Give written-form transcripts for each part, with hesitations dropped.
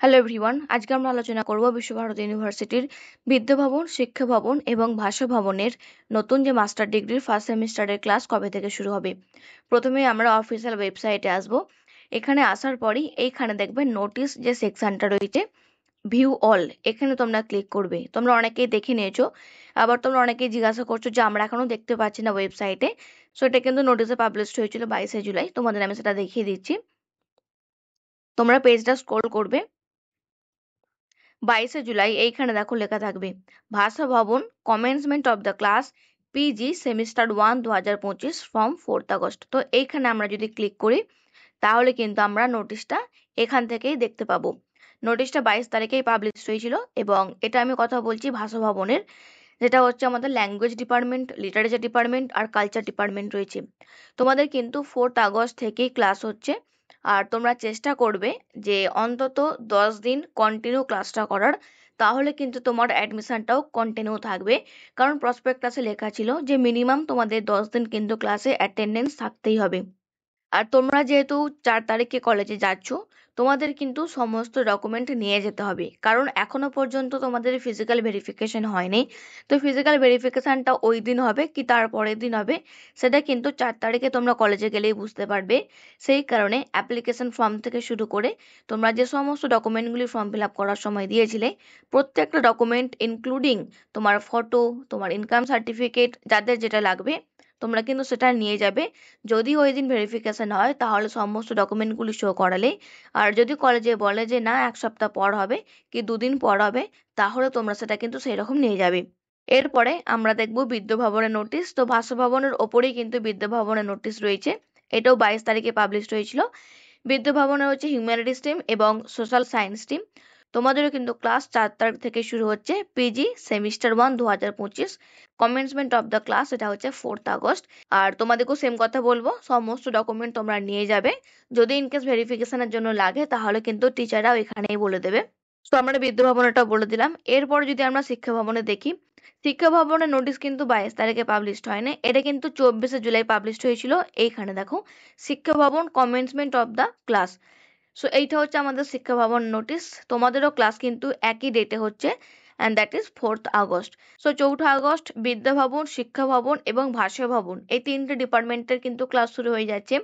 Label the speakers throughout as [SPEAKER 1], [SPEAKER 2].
[SPEAKER 1] Hello everyone, আজকে আমরা আলোচনা করব বিশ্বভারতী ইউনিভার্সিটির বিদ্যাভবন, শিক্ষা ভবন এবং ভাষা ভবনের নতুন যে মাস্টার ডিগ্রির ফার্স্ট সেমিস্টারের ক্লাস কবে থেকে শুরু হবে। প্রথমে আমরা অফিসিয়াল ওয়েবসাইটে আসব। এখানে আসার পরই এইখানে দেখবে নোটিশ যে সেকশনটা রয়েছে, ভিউ অল, এখানে তোমরা ক্লিক করবে। তোমরা অনেকেই দেখে নিয়েছো, আবার তোমরা অনেকেই জিজ্ঞাসা করছো যে আমরা এখনো দেখতে পাচ্ছি না ওয়েবসাইটে। সো এটা কিন্তু নোটিশে পাবলিশ হয়েছিল 22শে জুলাই, তোমাদের আমি সেটা দেখিয়ে দিচ্ছি। তোমরা পেজটা স্ক্রল করবে, 22শে জুলাই এইখানে দেখো লেখা থাকবে ভাষা ভবন commencement of the class PG semester 1 2025 from 4th August. তো এইখানে আমরা যদি ক্লিক করি তাহলে কিন্তু আমরা নোটিশটা এখান থেকেই দেখতে পাবো। নোটিশটা 22 তারিখেই পাবলিশ হয়েছিল এবং এটা আমি কথা বলছি ভাষা ভবনের, যেটা হচ্ছে আমাদের ল্যাঙ্গুয়েজ ডিপার্টমেন্ট, লিটারেচার ডিপার্টমেন্ট আর কালচার ডিপার্টমেন্ট রয়েছে। তোমাদের কিন্তু 4th আগস্ট থেকেই ক্লাস হচ্ছে, আর তোমরা চেষ্টা করবে যে অন্তত 10 দিন কন্টিনিউ ক্লাসটা করার, তাহলে কিন্তু তোমার অ্যাডমিশনটাও কন্টিনিউ থাকবে। কারণ প্রসপেক্টাসে লেখা ছিল যে মিনিমাম তোমাদের 10 দিন কিন্তু ক্লাসে অ্যাটেন্ডেন্স থাকতেই হবে। আর তোমরা যেহেতু 4 তারিখে কলেজে যাচ্ছ, তোমাদের কিন্তু সমস্ত ডকুমেন্ট নিয়ে যেতে হবে, কারণ এখনো পর্যন্ত তোমাদের ফিজিক্যাল ভেরিফিকেশন হয়নি। তো ফিজিক্যাল ভেরিফিকেশনটা ওই দিন হবে কি তার পরের দিন হবে, সেটা কিন্তু 4 তারিখে তোমরা কলেজে গেলেই বুঝতে পারবে। সেই কারণে অ্যাপ্লিকেশন ফর্ম থেকে শুরু করে তোমরা যে সমস্ত ডকুমেন্টগুলি ফর্ম ফিল আপ করার সময় দিয়েছিলে, প্রত্যেকটা ডকুমেন্ট ইনক্লুডিং তোমার ফটো, তোমার ইনকাম সার্টিফিকেট, যাদের যেটা লাগবে তোমরা কিন্তু সেটা নিয়ে যাবে। যদি ওই দিন ভেরিফিকেশন হয় তাহলে সমস্ত ডকুমেন্টগুলি শো করালে, আর যদি কলেজে বলে যে না 1 সপ্তাহ পর হবে কি 2 দিন পর হবে, তাহলে তোমরা সেটা কিন্তু সেই রকম নিয়ে যাবে। এরপরে আমরা দেখব বিদ্যাভবনের নোটিশ। তো ভাষা ভবনের ওপরেই কিন্তু বিদ্যাভবনের নোটিশ রয়েছে, এটাও 22 তারিখে পাবলিশ হয়েছিল। বিদ্যাভবনে হচ্ছে হিউম্যানিটিস টিম এবং সোশ্যাল সায়েন্স টিম। তোমাদেরও কিন্তু ক্লাস 4 তারিখ থেকে শুরু হচ্ছে, PG semester 1 2025, commencement of the class এটা হচ্ছে 4th আগস্ট। আর তোমাদেরকেও সেম কথা বলবো, সমস্ত ডকুমেন্ট তোমরা নিয়ে যাবে। যদি ইনকেস ভেরিফিকেশনের জন্য লাগে তাহলে কিন্তু টিচাররাও এখানেই বলে দেবে। তো আমরা বিদ্যাভবনটা বলে দিলাম। এরপর যদি আমরা শিক্ষা ভবনে দেখি, শিক্ষা ভবনের নোটিশ কিন্তু 22 তারিখে পাবলিশড হয়নি, এটা কিন্তু 24শে জুলাই পাবলিশড হয়েছিল। এইখানে দেখো শিক্ষা ভবন commencement of the class. So এইটা হচ্ছে আমাদের শিক্ষা ভবন নোটিশ। তোমাদেরও ক্লাস কিন্তু একই ডেটে হচ্ছে, and that is 4th August. So 4ঠা আগস্ট বিদ্যা ভবন, শিক্ষা ভবন এবং ভাষা ভবন এই তিনটে ডিপার্টমেন্টের কিন্তু ক্লাস শুরু হয়ে যাচ্ছে।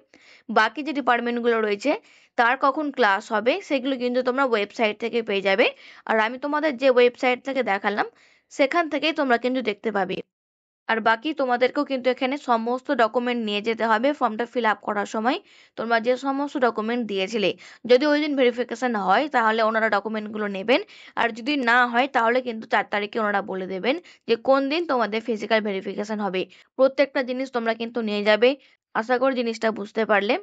[SPEAKER 1] বাকি যে ডিপার্টমেন্টগুলো রয়েছে তার কখন ক্লাস হবে সেগুলো কিন্তু তোমরা ওয়েবসাইট থেকে পেয়ে যাবে। আর আমি তোমাদের যে ওয়েবসাইট থেকে দেখালাম সেখান থেকেই তোমরা কিন্তু দেখতে পাবে। আর বাকি তোমাদেরকেও কিন্তু এখানে সমস্ত ডকুমেন্ট নিয়ে যেতে হবে ফর্মটা ফিল আপ করার সময়। তোমরা যে সমস্ত ডকুমেন্ট দিয়েছিলে, যদি ওই দিন ভেরিফিকেশন হয় তাহলে ওনারা ডকুমেন্টগুলো নেবেন, আর যদি না হয় তাহলে কিন্তু 4 তারিখে ওনারা বলে দেবেন যে কোন দিন তোমাদের ফিজিক্যাল ভেরিফিকেশন হবে। প্রত্যেকটা জিনিস তোমরা কিন্তু নিয়ে যাবে। আশা করি জিনিসটা বুঝতে পারলে।